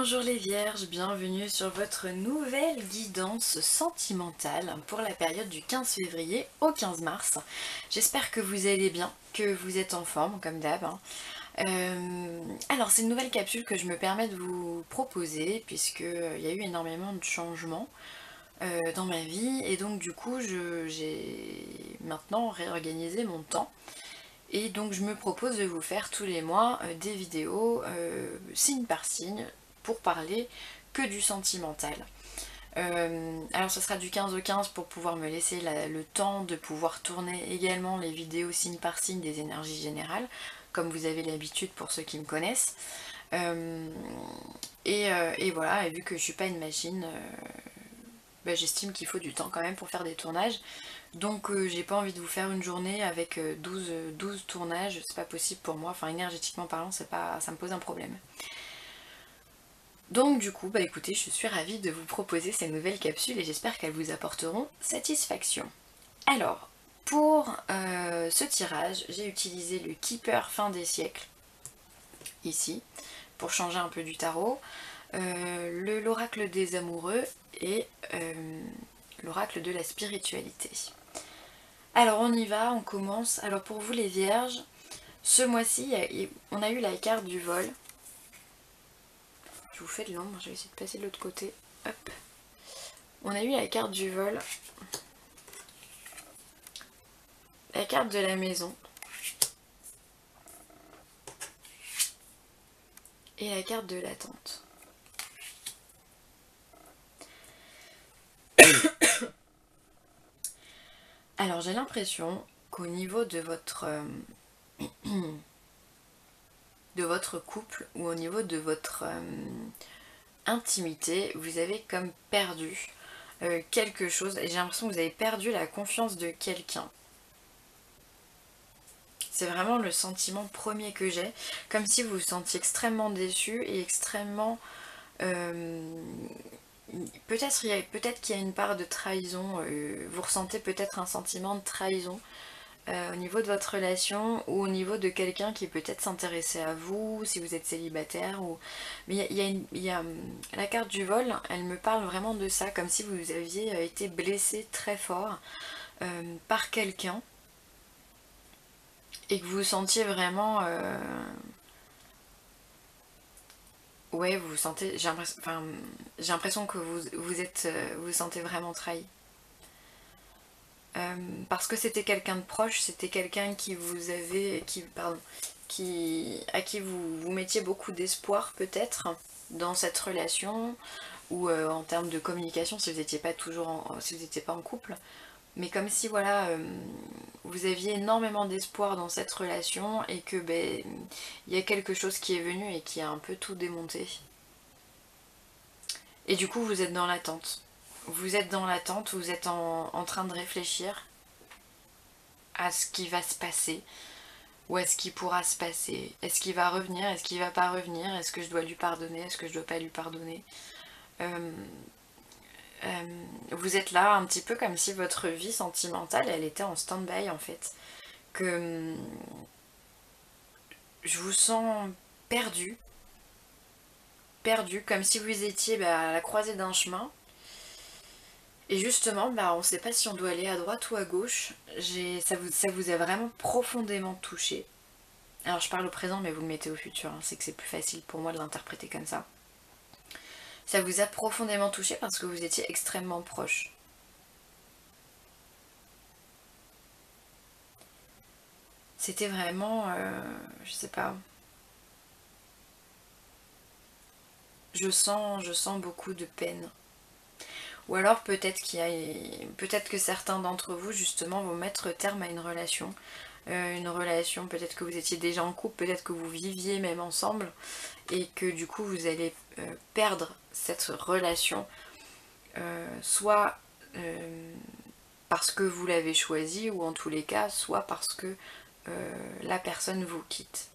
Bonjour les vierges, bienvenue sur votre nouvelle guidance sentimentale pour la période du 15 février au 15 mars. J'espère que vous allez bien, que vous êtes en forme comme d'hab, hein. Alors c'est une nouvelle capsule que je me permets de vous proposer puisque il y a eu énormément de changements dans ma vie et donc du coup j'ai maintenant réorganisé mon temps. Et donc je me propose de vous faire tous les mois des vidéos signe par signe pour parler que du sentimental. Alors ce sera du 15 au 15 pour pouvoir me laisser le temps de pouvoir tourner également les vidéos signe par signe des énergies générales, comme vous avez l'habitude pour ceux qui me connaissent. Et voilà, et vu que je suis pas une machine, j'estime qu'il faut du temps quand même pour faire des tournages. Donc j'ai pas envie de vous faire une journée avec 12 tournages, c'est pas possible pour moi, enfin énergétiquement parlant, ça me pose un problème. Donc du coup, écoutez, je suis ravie de vous proposer ces nouvelles capsules et j'espère qu'elles vous apporteront satisfaction. Alors, pour ce tirage, j'ai utilisé le Keeper fin des siècles, ici, pour changer un peu du tarot, l'oracle des amoureux et l'oracle de la spiritualité. Alors on y va, on commence. Alors pour vous les vierges, ce mois-ci, on a eu la carte du vol. Je vous fais de l'ombre, je vais essayer de passer de l'autre côté. Hop. On a eu la carte du vol, la carte de la maison et la carte de l'attente. Alors j'ai l'impression qu'au niveau de votre couple ou au niveau de votre intimité, vous avez comme perdu quelque chose et j'ai l'impression que vous avez perdu la confiance de quelqu'un. C'est vraiment le sentiment premier que j'ai, comme si vous vous sentiez extrêmement déçu et extrêmement... peut-être qu'il y a une part de trahison, vous ressentez peut-être un sentiment de trahison au niveau de votre relation ou au niveau de quelqu'un qui peut-être s'intéressait à vous, si vous êtes célibataire. Mais la carte du vol, elle me parle vraiment de ça, comme si vous aviez été blessé très fort par quelqu'un et que vous vous sentiez vraiment... ouais, vous vous sentez... J'ai l'impression que vous sentez vraiment trahi. Parce que c'était quelqu'un de proche, c'était quelqu'un qui vous avait... à qui vous mettiez beaucoup d'espoir peut-être dans cette relation, ou en termes de communication si vous n'étiez pas en couple. Mais comme si voilà, vous aviez énormément d'espoir dans cette relation et que il y a quelque chose qui est venu et qui a un peu tout démonté. Et du coup vous êtes dans l'attente. Vous êtes dans l'attente, vous êtes en train de réfléchir à ce qui va se passer, ou à ce qui pourra se passer. Est-ce qu'il va revenir, est-ce qu'il va pas revenir, est-ce que je dois lui pardonner, est-ce que je dois pas lui pardonner. Vous êtes là un petit peu comme si votre vie sentimentale elle était en stand-by en fait, que je vous sens perdu comme si vous étiez à la croisée d'un chemin et justement on ne sait pas si on doit aller à droite ou à gauche. Ça vous a vraiment profondément touché. Alors je parle au présent mais vous le mettez au futur, hein. C'est que c'est plus facile pour moi de l'interpréter comme ça. Ça vous a profondément touché parce que vous étiez extrêmement proche. C'était vraiment, je sais pas, je sens beaucoup de peine. Ou alors peut-être peut-être que certains d'entre vous justement vont mettre terme à une relation. Peut-être que vous étiez déjà en couple, peut-être que vous viviez même ensemble et que du coup vous allez perdre cette relation, soit parce que vous l'avez choisi ou en tous les cas, soit parce que la personne vous quitte.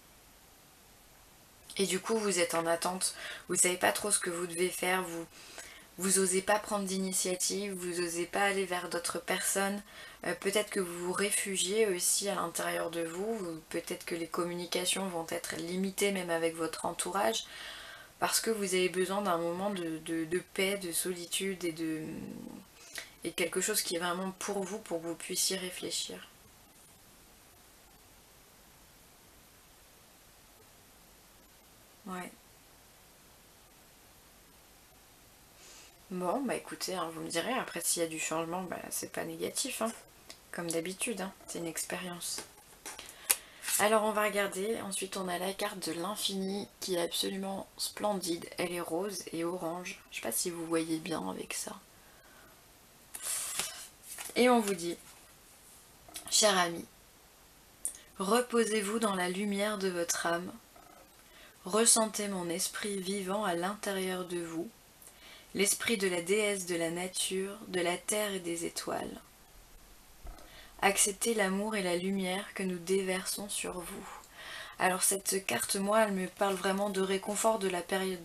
Et du coup vous êtes en attente, vous savez pas trop ce que vous devez faire, vous osez pas prendre d'initiative, vous osez pas aller vers d'autres personnes, peut-être que vous vous réfugiez aussi à l'intérieur de vous, peut-être que les communications vont être limitées même avec votre entourage, parce que vous avez besoin d'un moment de paix, de solitude et quelque chose qui est vraiment pour que vous puissiez réfléchir. Ouais. Bon, bah écoutez, hein, vous me direz, après s'il y a du changement, bah c'est pas négatif, hein, comme d'habitude, hein, c'est une expérience. Alors on va regarder, ensuite on a la carte de l'infini qui est absolument splendide, elle est rose et orange, je sais pas si vous voyez bien avec ça. Et on vous dit, cher ami, reposez-vous dans la lumière de votre âme, ressentez mon esprit vivant à l'intérieur de vous, l'esprit de la déesse de la nature, de la terre et des étoiles. Acceptez l'amour et la lumière que nous déversons sur vous. Alors cette carte, moi, elle me parle vraiment de réconfort de la période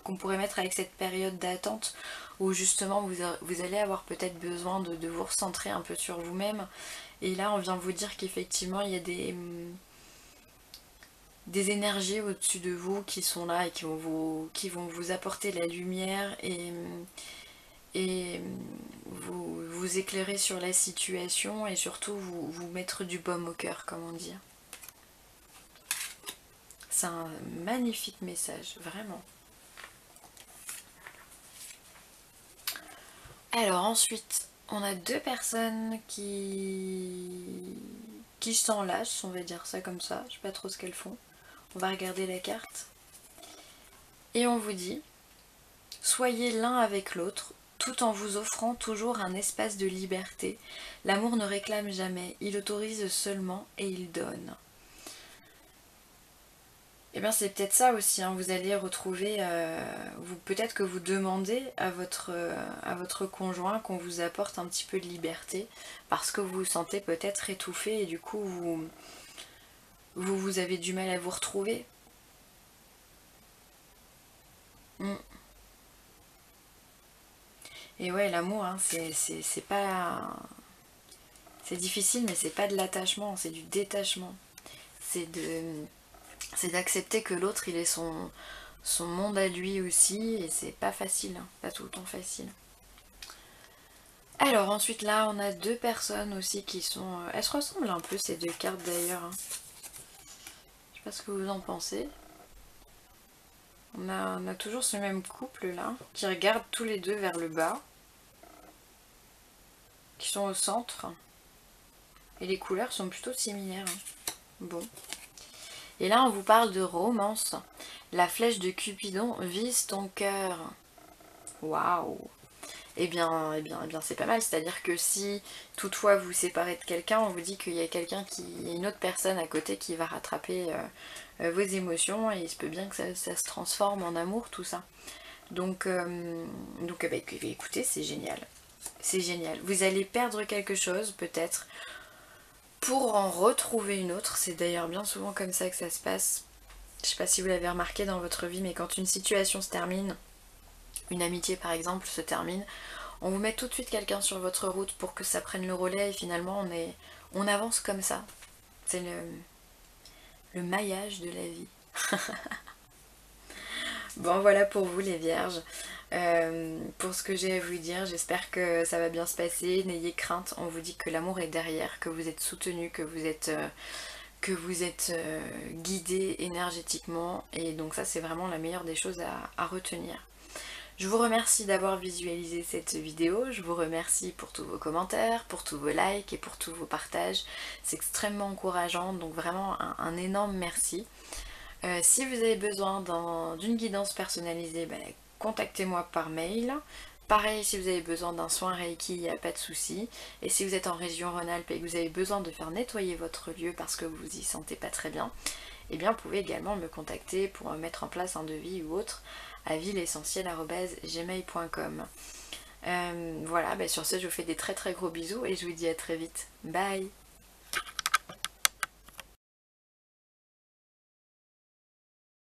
qu'on pourrait mettre avec cette période d'attente où justement vous allez avoir peut-être besoin de vous recentrer un peu sur vous-même. Et là, on vient vous dire qu'effectivement, il y a des énergies au-dessus de vous qui sont là et qui vont vous apporter la lumière et vous éclairer sur la situation et surtout vous mettre du baume au cœur, comme on dit. C'est un magnifique message, vraiment. Alors ensuite, on a deux personnes qui s'enlacent, on va dire ça comme ça, je sais pas trop ce qu'elles font. On va regarder la carte. Et on vous dit, soyez l'un avec l'autre, tout en vous offrant toujours un espace de liberté. L'amour ne réclame jamais, il autorise seulement et il donne. Et bien c'est peut-être ça aussi, hein. Vous allez retrouver, peut-être que vous demandez à votre conjoint qu'on vous apporte un petit peu de liberté parce que vous vous sentez peut-être étouffé et du coup vous avez du mal à vous retrouver. Mm. Et ouais, l'amour, hein, c'est pas... C'est difficile, mais c'est pas de l'attachement, c'est du détachement. C'est d'accepter que l'autre, il ait son monde à lui aussi, et c'est pas facile, hein, pas tout le temps facile. Alors ensuite là, on a deux personnes aussi qui sont... elles se ressemblent un peu ces deux cartes d'ailleurs, hein. Je sais pas ce que vous en pensez. On a toujours ce même couple là, qui regardent tous les deux vers le bas, qui sont au centre. Et les couleurs sont plutôt similaires, hein. Bon. Et là, on vous parle de romance. La flèche de Cupidon vise ton cœur. Waouh! Eh bien, c'est pas mal. C'est-à-dire que si toutefois vous séparez de quelqu'un, on vous dit qu'il y a une autre personne à côté qui va rattraper vos émotions et il se peut bien que ça se transforme en amour, tout ça. Donc bah, écoutez, c'est génial. C'est génial. Vous allez perdre quelque chose, peut-être, pour en retrouver une autre. C'est d'ailleurs bien souvent comme ça que ça se passe. Je sais pas si vous l'avez remarqué dans votre vie, mais quand une situation se termine, une amitié par exemple se termine, on vous met tout de suite quelqu'un sur votre route pour que ça prenne le relais et finalement on avance comme ça. C'est le maillage de la vie. Bon voilà pour vous les vierges. Pour ce que j'ai à vous dire, j'espère que ça va bien se passer. N'ayez crainte, on vous dit que l'amour est derrière, que vous êtes soutenu, que vous êtes guidé énergétiquement et donc ça c'est vraiment la meilleure des choses à retenir. Je vous remercie d'avoir visualisé cette vidéo, je vous remercie pour tous vos commentaires, pour tous vos likes et pour tous vos partages. C'est extrêmement encourageant, donc vraiment un énorme merci. Si vous avez besoin d'une guidance personnalisée, ben, contactez-moi par mail. Pareil, si vous avez besoin d'un soin Reiki, il n'y a pas de souci. Et si vous êtes en région Rhône-Alpes et que vous avez besoin de faire nettoyer votre lieu parce que vous y sentez pas très bien, eh bien vous pouvez également me contacter pour mettre en place un devis ou autre à villeessentielle@gmail.com. Voilà, ben sur ce je vous fais des très très gros bisous et je vous dis à très vite. Bye!